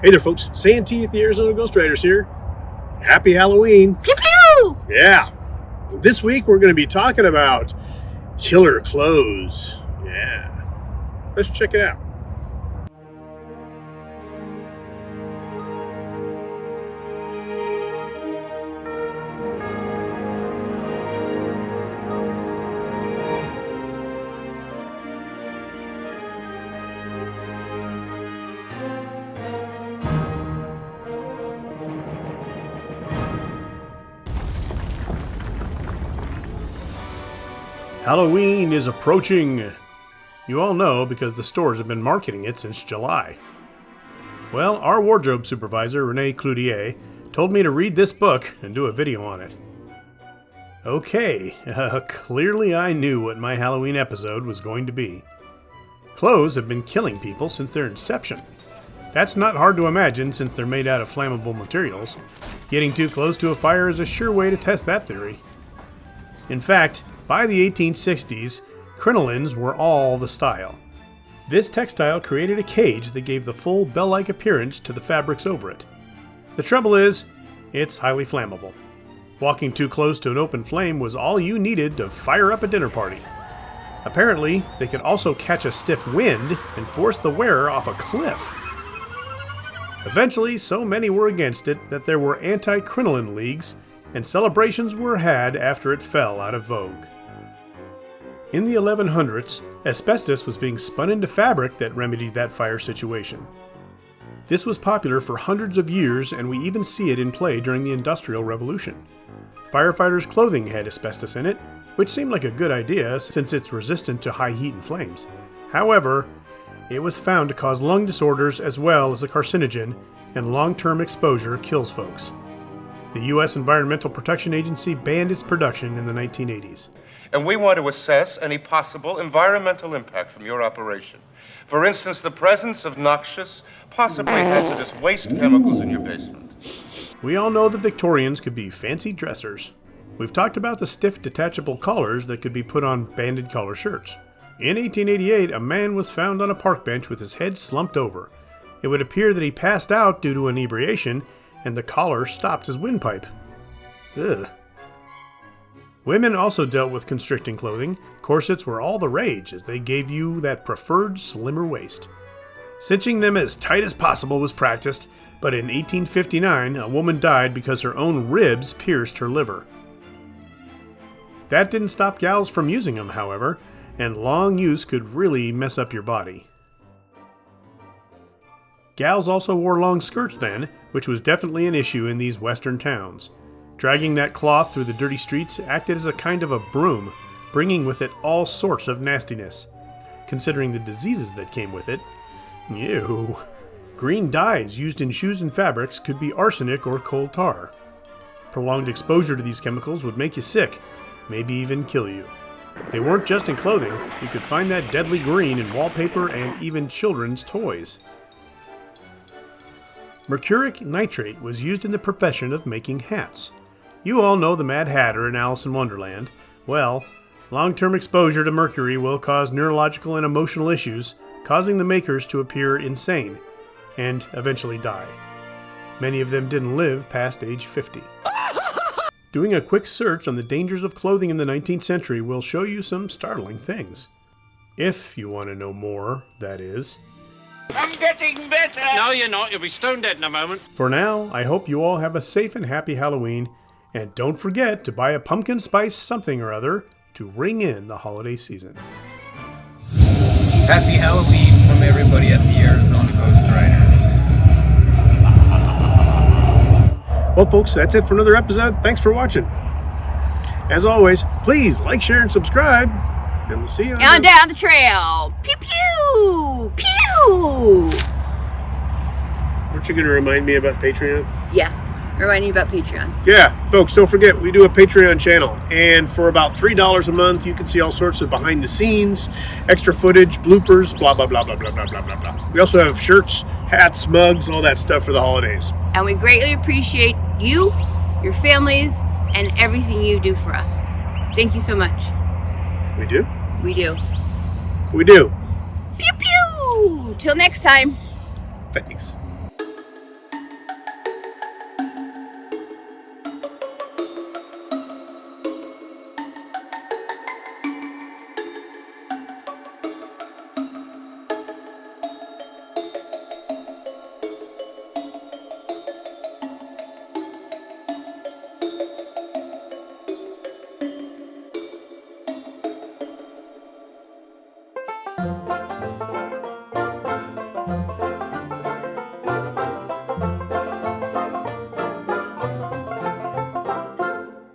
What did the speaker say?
Hey there, folks. Santee at the Arizona Ghost Riders here. Happy Halloween. Pew pew! Yeah. This week we're going to be talking about killer clothes. Yeah. Let's check it out. Halloween is approaching. You all know because the stores have been marketing it since July. Well, our wardrobe supervisor, Renee Cloutier, told me to read this book and do a video on it. Okay, clearly I knew what my Halloween episode was going to be. Clothes have been killing people since their inception. That's not hard to imagine since they're made out of flammable materials. Getting too close to a fire is a sure way to test that theory. In fact, by the 1860s, crinolines were all the style. This textile created a cage that gave the full bell-like appearance to the fabrics over it. The trouble is, it's highly flammable. Walking too close to an open flame was all you needed to fire up a dinner party. Apparently, they could also catch a stiff wind and force the wearer off a cliff. Eventually, so many were against it that there were anti-crinoline leagues, and celebrations were had after it fell out of vogue. In the 1100s, asbestos was being spun into fabric that remedied that fire situation. This was popular for hundreds of years, and we even see it in play during the Industrial Revolution. Firefighters' clothing had asbestos in it, which seemed like a good idea since it's resistant to high heat and flames. However, it was found to cause lung disorders as well as a carcinogen, and long-term exposure kills folks. The U.S. Environmental Protection Agency banned its production in the 1980s. And we want to assess any possible environmental impact from your operation. For instance, the presence of noxious, possibly hazardous waste chemicals in your basement. We all know the Victorians could be fancy dressers. We've talked about the stiff detachable collars that could be put on banded collar shirts. In 1888, a man was found on a park bench with his head slumped over. It would appear that he passed out due to inebriation, and the collar stopped his windpipe. Ugh. Women also dealt with constricting clothing. Corsets were all the rage as they gave you that preferred slimmer waist. Cinching them as tight as possible was practiced, but in 1859 a woman died because her own ribs pierced her liver. That didn't stop gals from using them, however, and long use could really mess up your body. Gals also wore long skirts then, which was definitely an issue in these western towns. Dragging that cloth through the dirty streets acted as a kind of a broom, bringing with it all sorts of nastiness. Considering the diseases that came with it, ew. Green dyes used in shoes and fabrics could be arsenic or coal tar. Prolonged exposure to these chemicals would make you sick, maybe even kill you. They weren't just in clothing, you could find that deadly green in wallpaper and even children's toys. Mercuric nitrate was used in the profession of making hats. You all know the Mad Hatter in Alice in Wonderland. Well, long-term exposure to mercury will cause neurological and emotional issues, causing the makers to appear insane, and eventually die. Many of them didn't live past age 50. Doing a quick search on the dangers of clothing in the 19th century will show you some startling things. If you want to know more, that is. I'm getting better! No, you're not. You'll be stone dead in a moment. For now, I hope you all have a safe and happy Halloween, and don't forget to buy a pumpkin spice something or other to ring in the holiday season. Happy Halloween from everybody at the Arizona Ghost Riders. Well, folks, that's it for another episode. Thanks for watching. As always, please like, share, and subscribe, and we'll see you on down the trail. Pew pew! Pew! Aren't you going to remind me about Patreon? Yeah. Remind you about Patreon. Yeah, folks, don't forget, we do a Patreon channel. And for about $3 a month, you can see all sorts of behind the scenes, extra footage, bloopers, blah, blah, blah, blah, blah, blah, blah, blah, blah. We also have shirts, hats, mugs, all that stuff for the holidays. And we greatly appreciate you, your families, and everything you do for us. Thank you so much. We do? We do. We do. Pew pew! Till next time. Thanks.